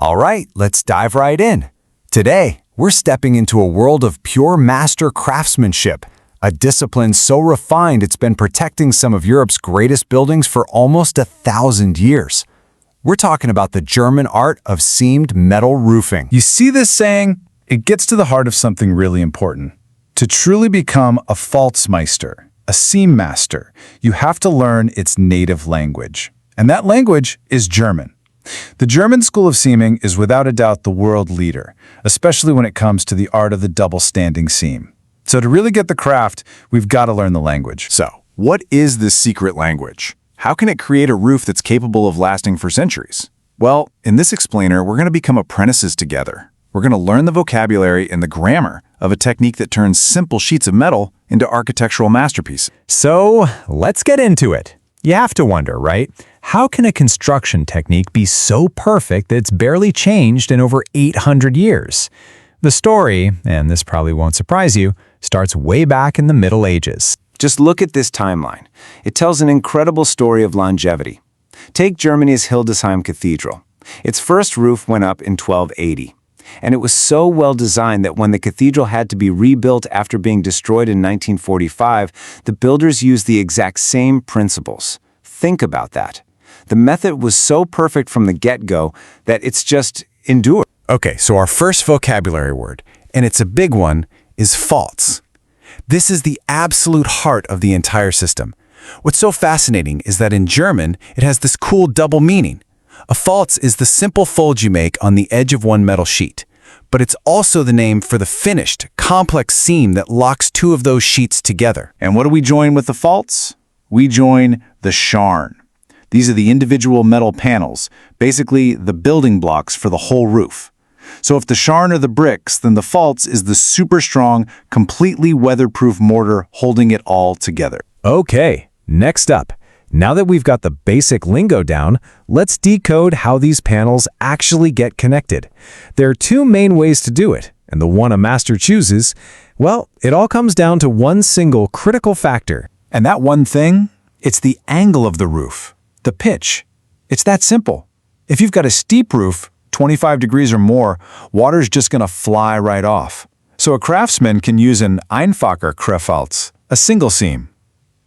All right, let's dive right in. Today, we're stepping into a world of pure master craftsmanship, a discipline so refined it's been protecting some of Europe's greatest buildings for almost 1,000 years. We're talking about the German art of seamed metal roofing. You see this saying? It gets to the heart of something really important. To truly become a Falzmeister, a seam master, you have to learn its native language. And that language is German. The German school of seaming is without a doubt the world leader, especially when it comes to the art of the double standing seam. So to really get the craft, we've got to learn the language. So, what is this secret language? How can it create a roof that's capable of lasting for centuries? Well, in this explainer, we're going to become apprentices together. We're going to learn the vocabulary and the grammar of a technique that turns simple sheets of metal into architectural masterpieces. So, let's get into it. You have to wonder, right? How can a construction technique be so perfect that it's barely changed in over 800 years? The story, and this probably won't surprise you, starts way back in the Middle Ages. Just look at this timeline. It tells an incredible story of longevity. Take Germany's Hildesheim Cathedral. Its first roof went up in 1280. And it was so well designed that when the cathedral had to be rebuilt after being destroyed in 1945, the builders used the exact same principles. Think about that. The method was so perfect from the get-go that it's just endured. Okay, so our first vocabulary word, and it's a big one, is false. This is the absolute heart of the entire system. What's so fascinating is that in German, it has this cool double meaning. A false is the simple fold you make on the edge of one metal sheet, but it's also the name for the finished, complex seam that locks two of those sheets together. And what do we join with the false? We join the Scharn. These are the individual metal panels, basically the building blocks for the whole roof. So if the Scharn are the bricks, then the false is the super strong, completely weatherproof mortar holding it all together. Okay, next up. Now that we've got the basic lingo down, let's decode how these panels actually get connected. There are two main ways to do it, and the one a master chooses, well, it all comes down to one single critical factor. And that one thing? It's the angle of the roof, the pitch. It's that simple. If you've got a steep roof, 25 degrees or more, water's just going to fly right off. So a craftsman can use an einfacher Krefelz, a single seam.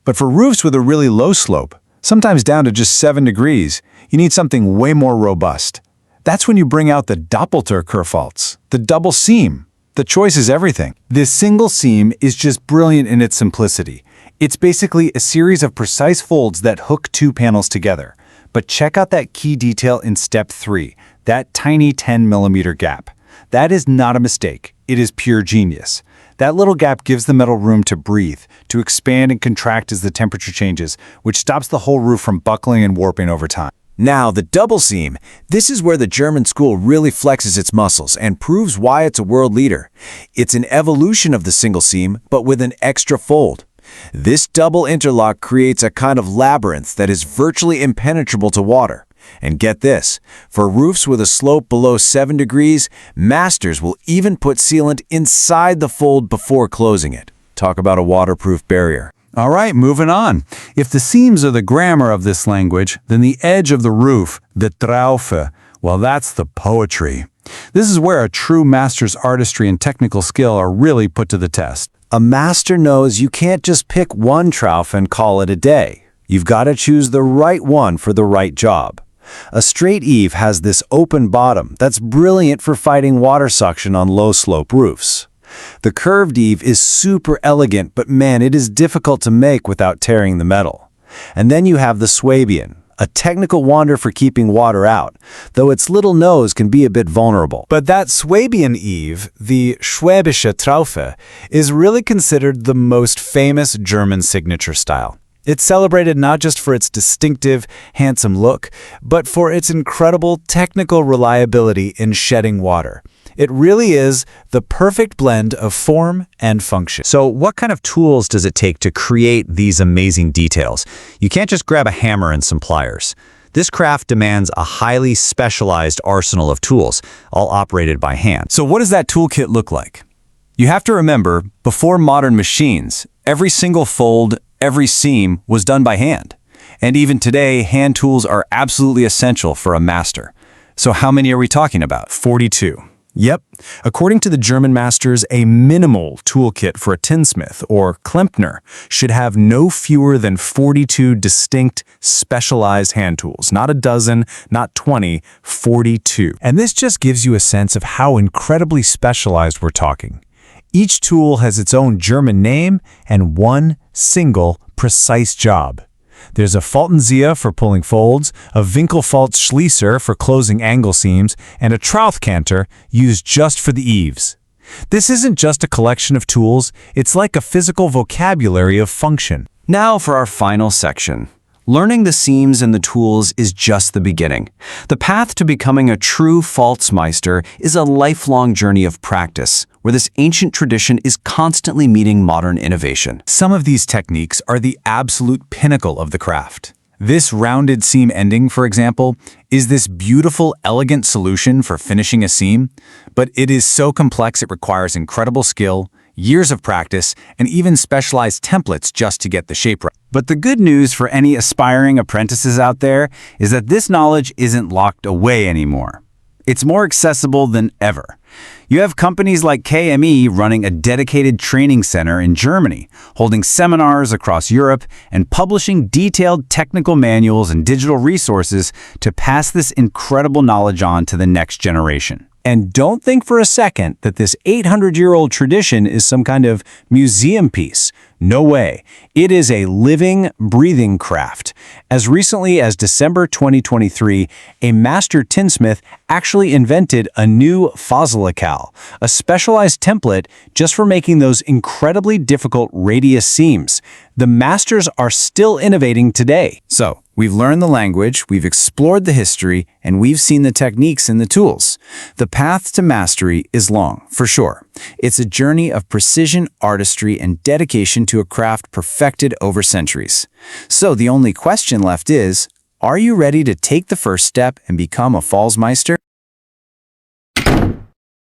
But for roofs with a really low slope, sometimes down to just 7 degrees, you need something way more robust. That's when you bring out the Doppelter Krefelz, the double seam. The choice is everything. This single seam is just brilliant in its simplicity. It's basically a series of precise folds that hook two panels together. But check out that key detail in step 3, that tiny 10mm gap. That is not a mistake. It is pure genius. That little gap gives the metal room to breathe, to expand and contract as the temperature changes, which stops the whole roof from buckling and warping over time. Now, the double seam. This is where the German school really flexes its muscles and proves why it's a world leader. It's an evolution of the single seam, but with an extra fold. This double interlock creates a kind of labyrinth that is virtually impenetrable to water. And get this, for roofs with a slope below 7 degrees, masters will even put sealant inside the fold before closing it. Talk about a waterproof barrier. All right, moving on. If the seams are the grammar of this language, then the edge of the roof, the Traufe, well, that's the poetry. This is where a true master's artistry and technical skill are really put to the test. A master knows you can't just pick one trowel and call it a day. You've got to choose the right one for the right job. A straight eave has this open bottom that's brilliant for fighting water suction on low-slope roofs. The curved eave is super elegant, but man, it is difficult to make without tearing the metal. And then you have the Swabian, a technical wonder for keeping water out, though its little nose can be a bit vulnerable. But that Swabian eave, the Schwäbische Traufe, is really considered the most famous German signature style. It's celebrated not just for its distinctive, handsome look, but for its incredible technical reliability in shedding water. It really is the perfect blend of form and function. So what kind of tools does it take to create these amazing details? You can't just grab a hammer and some pliers. This craft demands a highly specialized arsenal of tools, all operated by hand. So what does that toolkit look like? You have to remember, before modern machines, every single fold, every seam was done by hand. And even today, hand tools are absolutely essential for a master. So how many are we talking about? 42. Yep. According to the German masters, a minimal toolkit for a tinsmith, or Klempner, should have no fewer than 42 distinct, specialized hand tools. Not a dozen, not 20, 42. And this just gives you a sense of how incredibly specialized we're talking. Each tool has its own German name and one single, precise job. There's a Faltenzieher for pulling folds, a Winkelfaltschließer for closing angle seams, and a Trauthkanter used just for the eaves. This isn't just a collection of tools, it's like a physical vocabulary of function. Now for our final section. Learning the seams and the tools is just the beginning. The path to becoming a true Faltzmeister is a lifelong journey of practice, where this ancient tradition is constantly meeting modern innovation. Some of these techniques are the absolute pinnacle of the craft. This rounded seam ending, for example, is this beautiful, elegant solution for finishing a seam, but it is so complex it requires incredible skill, years of practice, and even specialized templates just to get the shape right. But the good news for any aspiring apprentices out there is that this knowledge isn't locked away anymore. It's more accessible than ever. You have companies like KME running a dedicated training center in Germany, holding seminars across Europe, and publishing detailed technical manuals and digital resources to pass this incredible knowledge on to the next generation. And don't think for a second that this 800-year-old tradition is some kind of museum piece. No way. It is a living, breathing craft. As recently as December 2023, a master tinsmith actually invented a new Faselakal, a specialized template just for making those incredibly difficult radius seams. The masters are still innovating today. So, we've learned the language, we've explored the history, and we've seen the techniques and the tools. The path to mastery is long, for sure. It's a journey of precision, artistry, and dedication to a craft perfected over centuries. So the only question left is, are you ready to take the first step and become a Falzmeister?